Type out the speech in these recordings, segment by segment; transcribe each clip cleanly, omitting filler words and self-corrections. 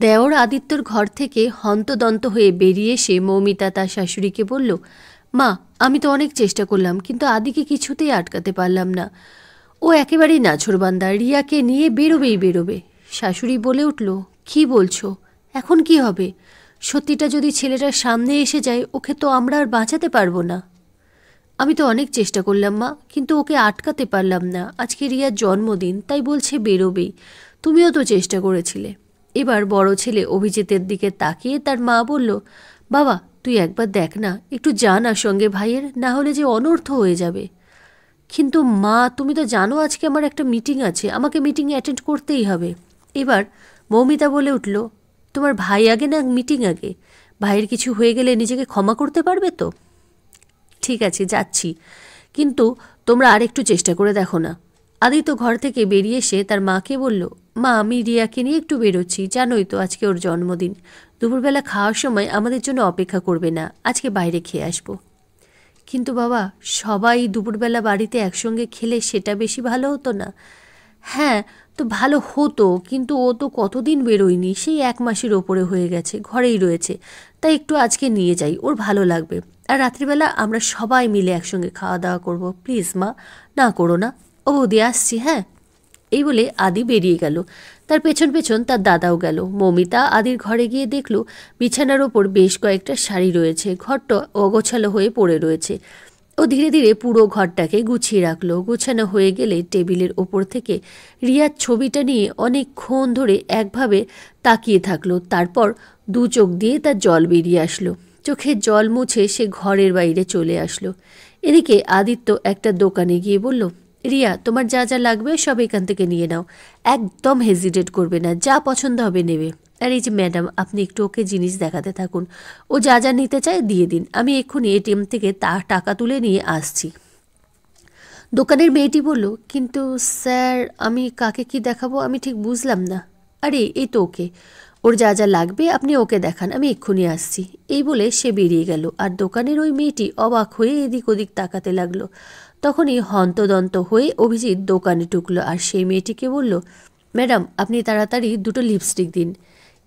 দেওর আদিত্যর ঘর থেকে হন্তদন্ত হয়ে বেরিয়ে এসে মৌমিতা তার শাশুড়িকে বলল, মা, আমি তো অনেক চেষ্টা করলাম, কিন্তু আদিকে কিছুতেই আটকাতে পারলাম না। ও একেবারেই নাছোড়বান্দা, রিয়াকে নিয়ে বেরোবেই বেরোবে। শাশুড়ি বলে উঠল, কি বলছো? এখন কি হবে? সত্যিটা যদি ছেলেটার সামনে এসে যায়, ওকে তো আমরা আর বাঁচাতে পারবো না। আমি তো অনেক চেষ্টা করলাম মা, কিন্তু ওকে আটকাতে পারলাম না। আজকে রিয়ার জন্মদিন, তাই বলছে বেরোবেই। তুমিও তো চেষ্টা করেছিলে। এবার বড় ছেলে অভিজিতের দিকে তাকিয়ে তার মা বলল, বাবা তুই একবার দেখ না, একটু যা না সঙ্গে ভাইয়ের, না হলে যে অনর্থ হয়ে যাবে। কিন্তু মা, তুমি তো জানো আজকে আমার একটা মিটিং আছে, আমাকে মিটিংয়ে অ্যাটেন্ড করতেই হবে। এবার মৌমিতা বলে উঠল, তোমার ভাই আগে না মিটিং আগে? ভাইয়ের কিছু হয়ে গেলে নিজেকে ক্ষমা করতে পারবে তো? ঠিক আছে, যাচ্ছি, কিন্তু তোমরা আরেকটু চেষ্টা করে দেখো না। আদিত্য ঘর থেকে বেরিয়ে এসে তার মাকে বলল, মা, আমি রিয়াকে নিয়ে একটু বেরোচ্ছি, জানোই তো আজকে ওর জন্মদিন। দুপুরবেলা খাওয়ার সময় আমাদের জন্য অপেক্ষা করবে না, আজকে বাইরে খেয়ে আসবো। কিন্তু বাবা, সবাই দুপুরবেলা বাড়িতে একসঙ্গে খেলে সেটা বেশি ভালো হতো না? হ্যাঁ, তো ভালো হতো, কিন্তু ও তো কতদিন বেরোয়নি, সেই 1 মাসের ওপরে হয়ে গেছে, ঘরেই রয়েছে। তাই একটু আজকে নিয়ে যাই, ওর ভালো লাগবে। আর রাত্রিবেলা আমরা সবাই মিলে একসঙ্গে খাওয়া দাওয়া করব। প্লিজ মা, না করো না। ও বৌদি, আসছি, হ্যাঁ। এই বলে আদি বেরিয়ে গেল। তার পেছন পেছন তার দাদাও গেল। মৌমিতা আদির ঘরে গিয়ে দেখল বিছানার ওপর বেশ কয়েকটা শাড়ি রয়েছে, ঘরটা অগোছালো হয়ে পড়ে রয়েছে। ও ধীরে ধীরে পুরো ঘরটাকে গুছিয়ে রাখলো। গুছানো হয়ে গেলে টেবিলের ওপর থেকে রিয়ার ছবিটা নিয়ে অনেকক্ষণ ধরে একভাবে তাকিয়ে থাকলো। তারপর দু চোখ দিয়ে তার জল বেরিয়ে আসলো। চোখের জল মুছে সে ঘরের বাইরে চলে আসলো। এদিকে আদিত্য একটা দোকানে গিয়ে বলল, রিয়া, তোমার যা যা লাগবে সব এখান থেকে নিয়ে নাও, একদম হেজিটেট করবে না, যা পছন্দ হবে নেবে। আর এই যে ম্যাডাম, আপনি একটু ওকে জিনিস দেখাতে থাকুন, ও যা যা নিতে চায় দিয়ে দিন, আমি এক্ষুনি এটিএম থেকে টাকা তুলে নিয়ে আসছি। দোকানের মেয়েটি বলল, কিন্তু স্যার, আমি কাকে কি দেখাবো আমি ঠিক বুঝলাম না। আরে এই তো ওকে, ওর যা যা লাগবে আপনি ওকে দেখান, আমি এক্ষুনি আসছি। এই বলে সে বেরিয়ে গেল। আর দোকানের ওই মেয়েটি অবাক হয়ে এদিক ওদিক তাকাতে লাগলো। তখনই হন্তদন্ত হয়ে অভিজিৎ দোকানে ঢুকলো আর সেই মেয়েটিকে বলল, ম্যাডাম, আপনি তাড়াতাড়ি 2টো লিপস্টিক দিন,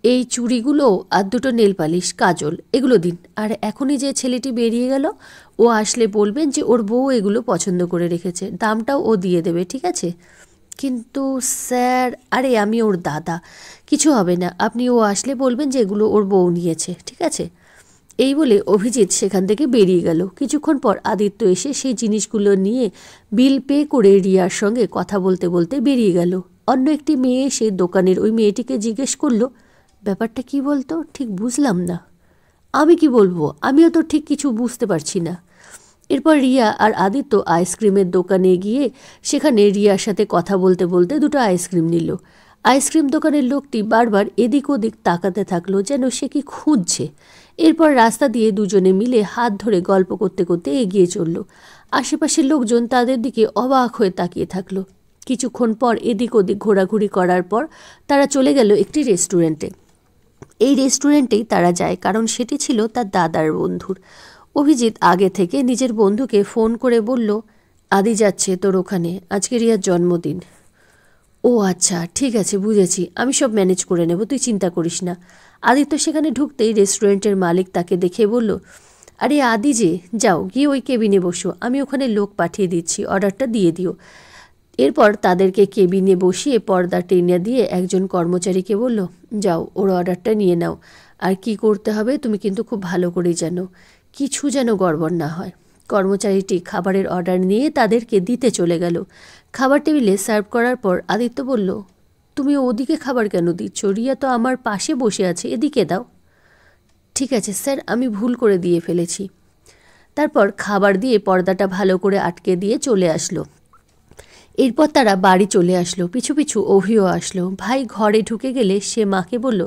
এই চুড়িগুলো আর 2টো নেল পালিশ, কাজল, এগুলো দিন। আর এখনই যে ছেলেটি বেরিয়ে গেল, ও আসলে বলবেন যে ওর বউ এগুলো পছন্দ করে রেখেছে, দামটাও ও দিয়ে দেবে, ঠিক আছে? কিন্তু স্যার, আরে আমি ওর দাদা, কিছু হবে না, আপনি ও আসলে বলবেন যে এগুলো ওর বউ নিয়েছে, ঠিক আছে? এই বলে অভিজিৎ সেখান থেকে বেরিয়ে গেল। কিছুক্ষণ পর আদিত্য এসে সেই জিনিসগুলো নিয়ে বিল পে করে রিয়ার সঙ্গে কথা বলতে বলতে বেরিয়ে গেল। অন্য একটি মেয়ে এসে দোকানের ওই মেয়েটিকে জিজ্ঞেস করলো, ব্যাপারটা কি বলতো, ঠিক বুঝলাম না। আমি কি বলবো, আমিও তো ঠিক কিছু বুঝতে পারছি না। এরপর রিয়া আর আদিত্য আইসক্রিমের দোকানে গিয়ে সেখানে রিয়ার সাথে কথা বলতে বলতে 2টো আইসক্রিম নিল। আইসক্রিম দোকানের লোকটি বারবার এদিক ওদিক তাকাতে থাকলো, যেন সে কি খুঁজছে। এরপর রাস্তা দিয়ে দুজনে মিলে হাত ধরে গল্প করতে করতে এগিয়ে চলল। আশেপাশের লোকজন তাদের দিকে অবাক হয়ে তাকিয়ে থাকলো। কিছুক্ষণ পর এদিক ওদিক ঘোরাঘুরি করার পর তারা চলে গেল একটি রেস্টুরেন্টে। এই রেস্টুরেন্টেই তারা যায় কারণ সেটি ছিল তার দাদার বন্ধুর। অভিজিৎ আগে থেকে নিজের বন্ধুকে ফোন করে বলল, আদি যাচ্ছে তোর ওখানে, আজকে রিয়ার জন্মদিন। ও আচ্ছা, ঠিক আছে, বুঝেছি, আমি সব ম্যানেজ করে নেব, তুই চিন্তা করিস না। আদিত্য সেখানে ঢুকতেই রেস্টুরেন্টের মালিক তাকে দেখে বলল, আরে আদি যে, যাও গিয়ে ওই কেবিনে বসো, আমি ওখানে লোক পাঠিয়ে দিচ্ছি, অর্ডারটা দিয়ে দিও। এরপর তাদেরকে কেবিনে বসিয়ে পর্দা টেনে দিয়ে একজন কর্মচারীকে বলল, যাও ওর অর্ডারটা নিয়ে নাও। আর কি করতে হবে তুমি কিন্তু খুব ভালো করেই জানো, কিছু যেন গড়বড় না হয়। কর্মচারীটি খাবারের অর্ডার নিয়ে তাদেরকে দিতে চলে গেল। খাবার টেবিলে সার্ভ করার পর আদিত্য বলল, তুমি ওদিকে খাবার কেন দিচ্ছ? রিয়া তো আমার পাশে বসে আছে, এদিকে দাও। ঠিক আছে স্যার, আমি ভুল করে দিয়ে ফেলেছি। তারপর খাবার দিয়ে পর্দাটা ভালো করে আটকে দিয়ে চলে আসলো। এরপর তারা বাড়ি চলে আসলো। পিছু পিছু অভিও আসলো। ভাই ঘরে ঢুকে গেলে সে মাকে বলল,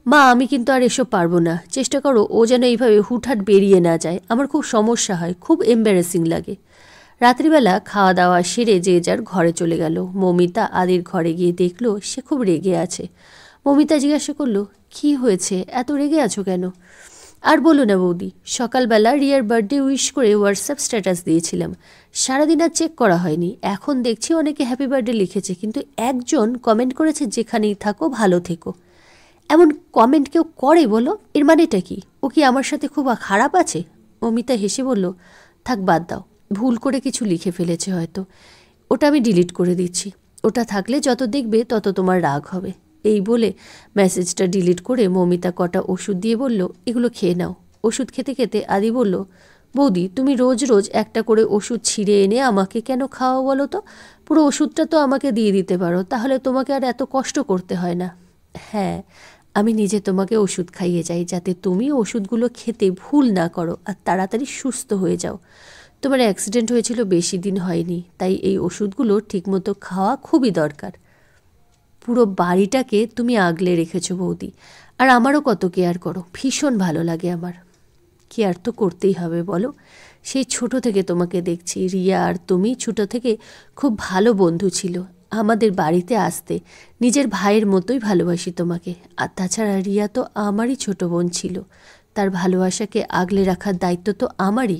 মা, আমি কিন্তু আর এসব পারবো না, চেষ্টা করো ও যেন এইভাবে হুটহাট বেরিয়ে না যায়, আমার খুব সমস্যা হয়, খুব এম্বারেসিং লাগে। রাত্রিবেলা খাওয়া দাওয়া সেরে যে যার ঘরে চলে গেল। মৌমিতা আদির ঘরে গিয়ে দেখলো সে খুব রেগে আছে। মৌমিতা জিজ্ঞাসা করলো, কি হয়েছে, এত রেগে আছো কেন? আর বলো না বৌদি, সকালবেলা রিয়ার বার্থডে উইশ করে হোয়াটসঅ্যাপ স্ট্যাটাস দিয়েছিলাম, সারাদিন আর চেক করা হয়নি। এখন দেখছি অনেকে হ্যাপি বার্থডে লিখেছে, কিন্তু একজন কমেন্ট করেছে, যেখানেই থাকো ভালো থেকো। এমন কমেন্ট কেউ করে বলো? এর মানেটা কি? ও কি আমার সাথে খুব খারাপ আছে? মৌমিতা হেসে বলল, থাক বাদ দাও, ভুল করে কিছু লিখে ফেলেছে হয়তো, ওটা আমি ডিলিট করে দিচ্ছি। ওটা থাকলে যত দেখবে তত তোমার রাগ হবে। এই বলে মেসেজটা ডিলিট করে মৌমিতা কটা ওষুধ দিয়ে বলল, এগুলো খেয়ে নাও। ওষুধ খেতে খেতে আদি বলল, বৌদি তুমি রোজ রোজ একটা করে ওষুধ ছিঁড়ে এনে আমাকে কেন খাওয়া বলো তো? পুরো ওষুধটা তো আমাকে দিয়ে দিতে পারো, তাহলে তোমাকে আর এত কষ্ট করতে হয় না। হ্যাঁ, আমি নিজে তোমাকে ওষুধ খাইয়ে যাই যাতে তুমি ওষুধগুলো খেতে ভুল না করো আর তাড়াতাড়ি সুস্থ হয়ে যাও। তোমার অ্যাক্সিডেন্ট হয়েছিল, বেশি দিন হয়নি, তাই এই ওষুধগুলো ঠিকমতো খাওয়া খুবই দরকার। পুরো বাড়িটাকে তুমি আগলে রেখেছো বৌদি, আর আমারও কত কেয়ার করো, ভীষণ ভালো লাগে আমার। কেয়ার তো করতেই হবে বলো, সেই ছোট থেকে তোমাকে দেখছি। রিয়া আর তুমি ছোট থেকে খুব ভালো বন্ধু ছিল। আমাদের বাড়িতে আসতে নিজের ভাইয়ের মতোই ভালোবাসি তোমাকে। আর তাছাড়া রিয়া তো আমারই ছোট বোন ছিল, তার ভালোবাসাকে আগলে রাখার দায়িত্ব তো আমারই।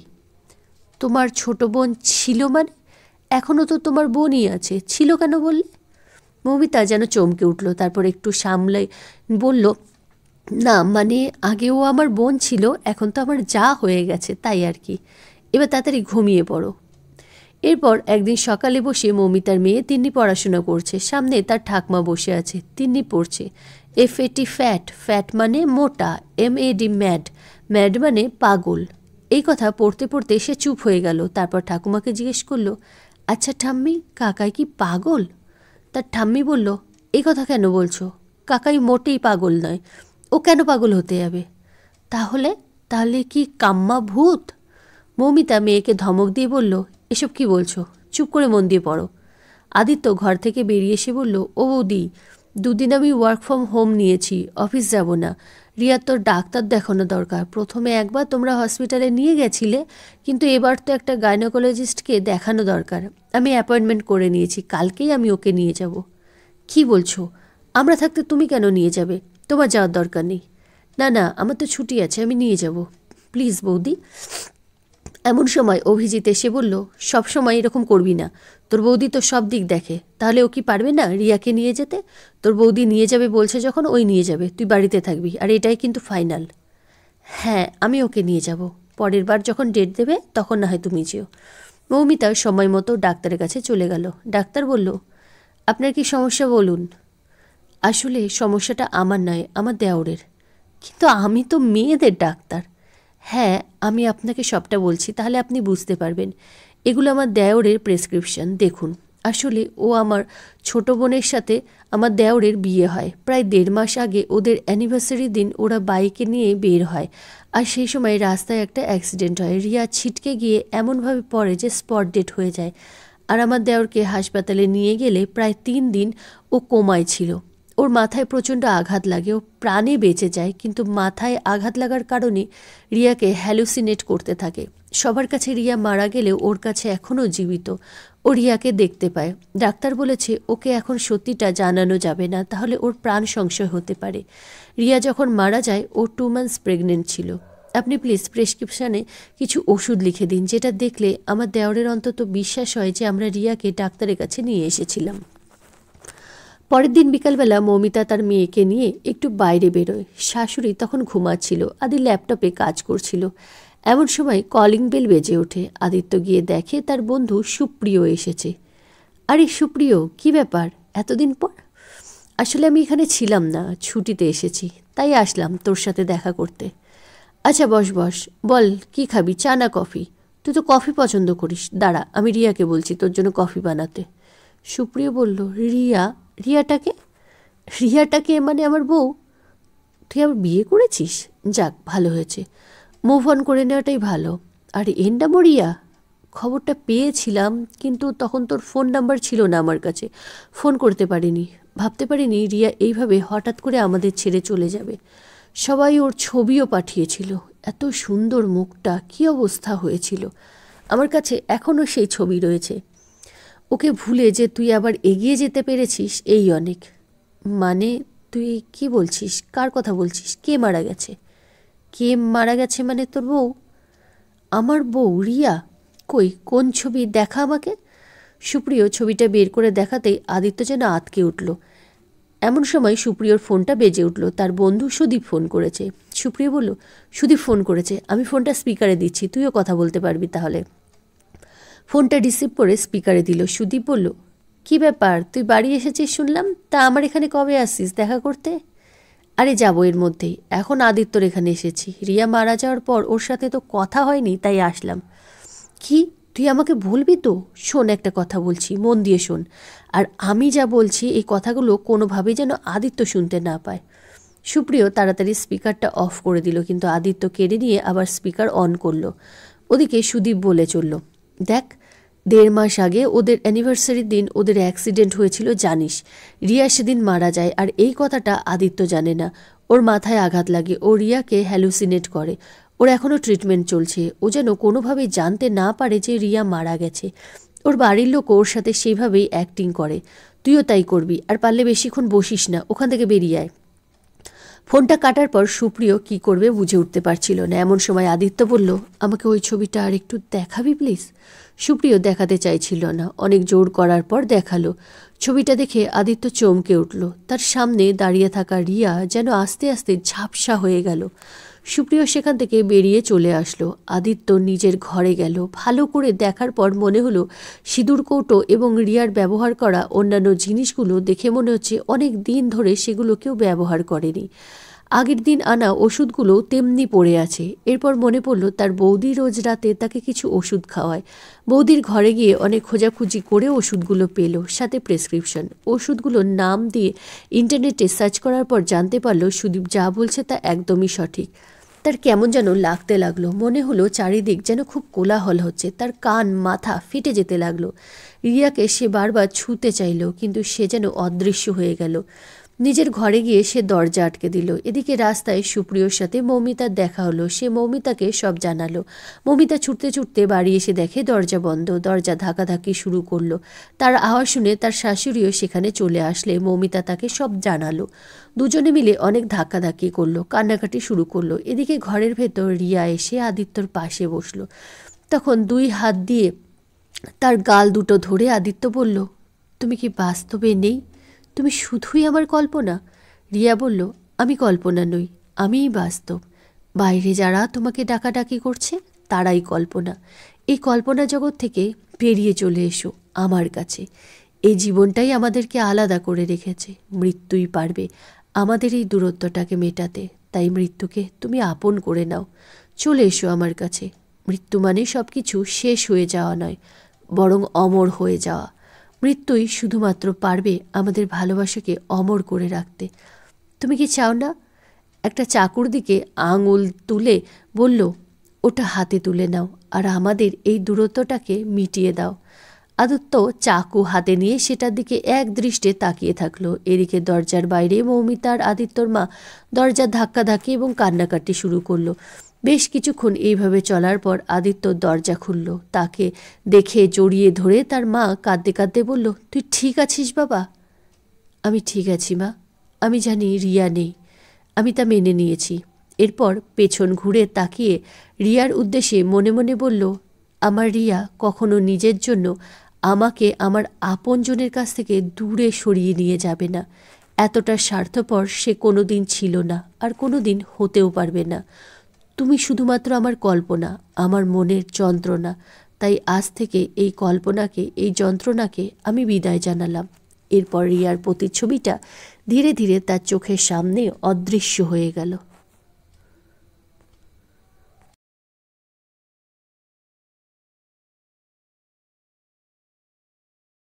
তোমার ছোট বোন ছিল মানে? এখনও তো তোমার বোনই আছে, ছিল কেন বললে? মৌমিতা যেন চমকে উঠল, তারপর একটু সামলাই বলল, না মানে আগেও আমার বোন ছিল, এখন তো আমার যা হয়ে গেছে তাই আর কি। এবার তাড়াতাড়ি ঘুমিয়ে পড়ো। এরপর একদিন সকালে বসে মৌমিতার মেয়ে তিন্নি পড়াশোনা করছে, সামনে তার ঠাকমা বসে আছে। তিন্নি পড়ছে FAT ফ্যাট, ফ্যাট মানে মোটা, MAD ম্যাড, ম্যাড মানে পাগল। এই কথা পড়তে পড়তে সে চুপ হয়ে গেল। তারপর ঠাকুমাকে জিজ্ঞেস করলো, আচ্ছা ঠাম্মি, কাকাই কি পাগল? তার ঠাম্মি বলল, এই কথা কেন বলছো? কাকাই মোটেই পাগল নয়, ও কেন পাগল হতে যাবে? তাহলে তাহলে কি কাম্মা ভূত? মৌমিতা মেয়েকে ধমক দিয়ে বলল, এসব কি বলছো? চুপ করে মন দিয়ে পড়ো। আদিত্য ঘর থেকে বেরিয়ে এসে বলল, ও বৌদি, দুদিন আমি ওয়ার্ক ফ্রম হোম নিয়েছি, অফিস যাব না। রিয়ার তোর ডাক্তার দেখানো দরকার। প্রথমে একবার তোমরা হসপিটালে নিয়ে গেছিলে, কিন্তু এবার তো একটা গাইনোকোলজিস্টকে দেখানো দরকার। আমি অ্যাপয়েন্টমেন্ট করে নিয়েছি, কালকেই আমি ওকে নিয়ে যাব। কি বলছো? আমরা থাকতে তুমি কেন নিয়ে যাবে? তোমার যাওয়ার দরকার নেই। না না, আমার তো ছুটি আছে, আমি নিয়ে যাব। প্লিজ বৌদি। এমন সময় অভিজিৎ এসে বলল, সব সময় এরকম করবি না, তোর বৌদি তো সব দিক দেখে। তাহলে ও কি পারবে না রিয়াকে নিয়ে যেতে? তোর বৌদি নিয়ে যাবে বলছে যখন, ওই নিয়ে যাবে, তুই বাড়িতে থাকবি, আর এটাই কিন্তু ফাইনাল। হ্যাঁ, আমি ওকে নিয়ে যাব, পরের বার যখন ডেট দেবে তখন না হয় তুমি যেও। মৌমিতা সময় মতো ডাক্তারের কাছে চলে গেল। ডাক্তার বলল, আপনার কি সমস্যা বলুন। আসলে সমস্যাটা আমার নয়, আমার দেওরের। কিন্তু আমি তো মেয়েদের ডাক্তার। হ্যাঁ, আমি আপনাকে সবটা বলছি, তাহলে আপনি বুঝতে পারবেন। এগুলো আমার দেওরের প্রেসক্রিপশন, দেখুন। আসলে ও আমার ছোট বোনের সাথে আমার দেওরের বিয়ে হয়। প্রায় 1.5 মাস আগে ওদের অ্যানিভার্সারি দিন ওরা বাইকে নিয়ে বের হয়, আর সেই সময় রাস্তায় একটা অ্যাক্সিডেন্ট হয়। রিয়া ছিটকে গিয়ে এমনভাবে পড়ে যে স্পট ডেড হয়ে যায়। আর আমার দেওরকে হাসপাতালে নিয়ে গেলে প্রায় 3 দিন ও কোমায় ছিল। ওর মাথায় প্রচণ্ড আঘাত লাগে, ও প্রাণে বেঁচে যায়, কিন্তু মাথায় আঘাত লাগার কারণে রিয়াকে হ্যালুসিনেট করতে থাকে। সবার কাছে রিয়া মারা গেলেও ওর কাছে এখনও জীবিত। ও রিয়াকে দেখতে পায়। ডাক্তার বলেছে ওকে এখন সত্যিটা জানানো যাবে না, তাহলে ওর প্রাণ সংশয় হতে পারে। রিয়া যখন মারা যায় ও 2 মান্থস প্রেগনেন্ট ছিল। আপনি প্লিজ প্রেসক্রিপশানে কিছু ওষুধ লিখে দিন, যেটা দেখলে আমার দেওরের অন্তত বিশ্বাস হয় যে আমরা রিয়াকে ডাক্তারের কাছে নিয়ে এসেছিলাম। পরের দিন বিকালবেলা মৌমিতা তার মেয়েকে নিয়ে একটু বাইরে বেরোয়। শাশুড়ি তখন ঘুমাচ্ছিল, আদি ল্যাপটপে কাজ করছিল। এমন সময় কলিং বেল বেজে ওঠে। আদিত্য গিয়ে দেখে তার বন্ধু সুপ্রিয় এসেছে। আরে সুপ্রিয়, কি ব্যাপার এতদিন পর? আসলে আমি এখানে ছিলাম না, ছুটিতে এসেছি, তাই আসলাম তোর সাথে দেখা করতে। আচ্ছা বস বস, বল কি খাবি, চা না কফি? তুই তো কফি পছন্দ করিস, দাঁড়া আমি রিয়াকে বলছি তোর জন্য কফি বানাতে। সুপ্রিয় বলল, রিয়া? রিয়াটাকে? রিয়াটাকে মানে আমার বউ? তুই আবার বিয়ে করেছিস? যাক, ভালো হয়েছে, মুভ অন করে নেওয়াটাই ভালো। আর এন্ডা রিয়া? খবরটা পেয়েছিলাম, কিন্তু তখন তোর ফোন নাম্বার ছিল না আমার কাছে, ফোন করতে পারিনি। ভাবতে পারিনি রিয়া এইভাবে হঠাৎ করে আমাদের ছেড়ে চলে যাবে। সবাই ওর ছবিও পাঠিয়েছিল, এত সুন্দর মুখটা, কী অবস্থা হয়েছিল। আমার কাছে এখনও সেই ছবি রয়েছে। ওকে ভুলে যে তুই আবার এগিয়ে যেতে পেরেছিস, এই অনেক। মানে তুই কি বলছিস? কার কথা বলছিস? কে মারা গেছে? কে মারা গেছে মানে তোর বউ? আমার বউ রিয়া? কই, কোন ছবি, দেখা আমাকে। সুপ্রিয় ছবিটা বের করে দেখাতেই আদিত্য যেন আঁতকে উঠল। এমন সময় সুপ্রিয়র ফোনটা বেজে উঠল। তার বন্ধু সুদীপ ফোন করেছে। সুপ্রিয় বলল, সুদীপ ফোন করেছে, আমি ফোনটা স্পিকারে দিচ্ছি, তুইও কথা বলতে পারবি তাহলে। ফোনটা রিসিভ করে স্পিকারে দিল। সুদীপ বলল, কি ব্যাপার, তুই বাড়ি এসেছিস শুনলাম, তা আমার এখানে কবে আসছিস দেখা করতে? আরে যাবো এর মধ্যেই, এখন আদিত্যর এখানে এসেছি। রিয়া মারা যাওয়ার পর ওর সাথে তো কথা হয়নি, তাই আসলাম। কি, তুই আমাকে বলবি তো? শোন, একটা কথা বলছি, মন দিয়ে শোন। আর আমি যা বলছি এই কথাগুলো কোনোভাবেই যেন আদিত্য শুনতে না পায়। সুপ্রিয় তাড়াতাড়ি স্পিকারটা অফ করে দিল, কিন্তু আদিত্য কেড়ে নিয়ে আবার স্পিকার অন করলো। ওদিকে সুদীপ বলে চলল, দেখ, 1.5 মাস আগে ওদের অ্যানিভার্সারির দিন ওদের অ্যাক্সিডেন্ট হয়েছিল জানিস। রিয়া সেদিন মারা যায়, আর এই কথাটা আদিত্য জানে না। ওর মাথায় আঘাত লাগে, ও রিয়াকে হ্যালুসিনেট করে। ওর এখনও ট্রিটমেন্ট চলছে। ও যেন কোনোভাবেই জানতে না পারে যে রিয়া মারা গেছে। ওর বাড়ির লোক ওর সাথে সেইভাবেই অ্যাক্টিং করে। তুইও তাই করবি, আর পারলে বেশিক্ষণ বসিস না, ওখান থেকে বেরিয়ে আয়। ফোনটা কাটার পর সুপ্রিয় কি করবে বুঝে উঠতে পারছিল না। এমন সময় আদিত্য বলল, আমাকে ওই ছবিটা আর একটু দেখাবি প্লিজ? সুপ্রিয় দেখাতে চাইছিল না, অনেক জোর করার পর দেখালো। ছবিটা দেখে আদিত্য চমকে উঠল। তার সামনে দাঁড়িয়ে থাকা রিয়া যেন আস্তে আস্তে ঝাপসা হয়ে গেল। সুপ্রিয় সেখান থেকে বেরিয়ে চলে আসলো। আদিত্য নিজের ঘরে গেল। ভালো করে দেখার পর মনে হলো সিঁদুর কৌটো এবং রিয়ার ব্যবহার করা অন্যান্য জিনিসগুলো দেখে মনে হচ্ছে অনেক দিন ধরে সেগুলো কেউ ব্যবহার করেনি। আগের দিন আনা ওষুধগুলো তেমনি পড়ে আছে। এরপর মনে পড়ল তার বৌদি রোজ রাতে তাকে কিছু ওষুধ খাওয়ায়। বৌদির ঘরে গিয়ে অনেক খোঁজাখুঁজি করে ওষুধগুলো পেল, সাথে প্রেসক্রিপশন। ওষুধগুলোর নাম দিয়ে ইন্টারনেটে সার্চ করার পর জানতে পারল সুদীপ যা বলছে তা একদমই সঠিক। তার কেমন যেন লাগতে লাগলো। মনে হলো চারিদিক যেন খুব কোলাহল হচ্ছে। তার কান মাথা ফেটে যেতে লাগলো। রিয়াকে সে বারবার ছুঁতে চাইল, কিন্তু সে যেন অদৃশ্য হয়ে গেল। নিজের ঘরে গিয়ে সে দরজা আটকে দিল। এদিকে রাস্তায় সুপ্রিয়র সাথে মৌমিতার দেখা হলো। সে মৌমিতাকে সব জানালো। মৌমিতা ছুটতে ছুটতে বাড়ি এসে দেখে দরজা বন্ধ। দরজা ধাক্কাধাক্কি শুরু করলো। তার আওয়াজ শুনে তার শাশুড়িও সেখানে চলে আসলে মৌমিতা তাকে সব জানালো। দুজনে মিলে অনেক ধাক্কাধাক্কি করলো, কান্নাকাটি শুরু করলো। এদিকে ঘরের ভেতর রিয়া এসে আদিত্যর পাশে বসলো। তখন 2 হাত দিয়ে তার গাল দুটো ধরে আদিত্য বলল, তুমি কি বাস্তবে নেই? তুমি শুধুই আমার কল্পনা? রিয়া বলল, আমি কল্পনা নই, আমিই বাস্তব। বাইরে যারা তোমাকে ডাকাডাকি করছে তারাই কল্পনা। এই কল্পনা জগৎ থেকে বেরিয়ে চলে এসো আমার কাছে। এই জীবনটাই আমাদেরকে আলাদা করে রেখেছে। মৃত্যুই পারবে আমাদের এই দূরত্বটাকে মেটাতে। তাই মৃত্যুকে তুমি আপন করে নাও। চলে এসো আমার কাছে। মৃত্যু মানে সব কিছু শেষ হয়ে যাওয়া নয়, বরং অমর হয়ে যাওয়া। মৃত্যুই শুধুমাত্র পারবে আমাদের ভালোবাসাকে অমর করে রাখতে। তুমি কি চাও না? একটা চাকুর দিকে আঙুল তুলে বলল, ওটা হাতে তুলে নাও আর আমাদের এই দূরত্বটাকে মিটিয়ে দাও। আদিত্য চাকু হাতে নিয়ে সেটার দিকে এক দৃষ্টে তাকিয়ে থাকলো। এদিকে দরজার বাইরে মৌমিতা আর আদিত্যর মা দরজার ধাক্কাধাক্কি এবং কান্নাকাটি শুরু করলো। বেশ কিছুক্ষণ এইভাবে চলার পর আদিত্য দরজা খুলল। তাকে দেখে জড়িয়ে ধরে তার মা কাঁদতে কাঁদতে বলল, তুই ঠিক আছিস বাবা? আমি ঠিক আছি মা। আমি জানি রিয়া নেই, আমি তা মেনে নিয়েছি। এরপর পেছন ঘুরে তাকিয়ে রিয়ার উদ্দেশ্যে মনে মনে বলল, আমার রিয়া কখনো নিজের জন্য আমাকে আমার আপনজনের কাছ থেকে দূরে সরিয়ে নিয়ে যাবে না। এতটা স্বার্থপর সে কোনো দিন ছিল না, আর কোনো দিন হতেও পারবে না। তুমি শুধুমাত্র আমার কল্পনা, আমার মনের যন্ত্রণা। তাই আজ থেকে এই কল্পনাকে, এই যন্ত্রণাকে আমি বিদায় জানালাম। এরপর রিয়ার প্রতিচ্ছবিটা ধীরে ধীরে তার চোখের সামনে অদৃশ্য হয়ে গেল।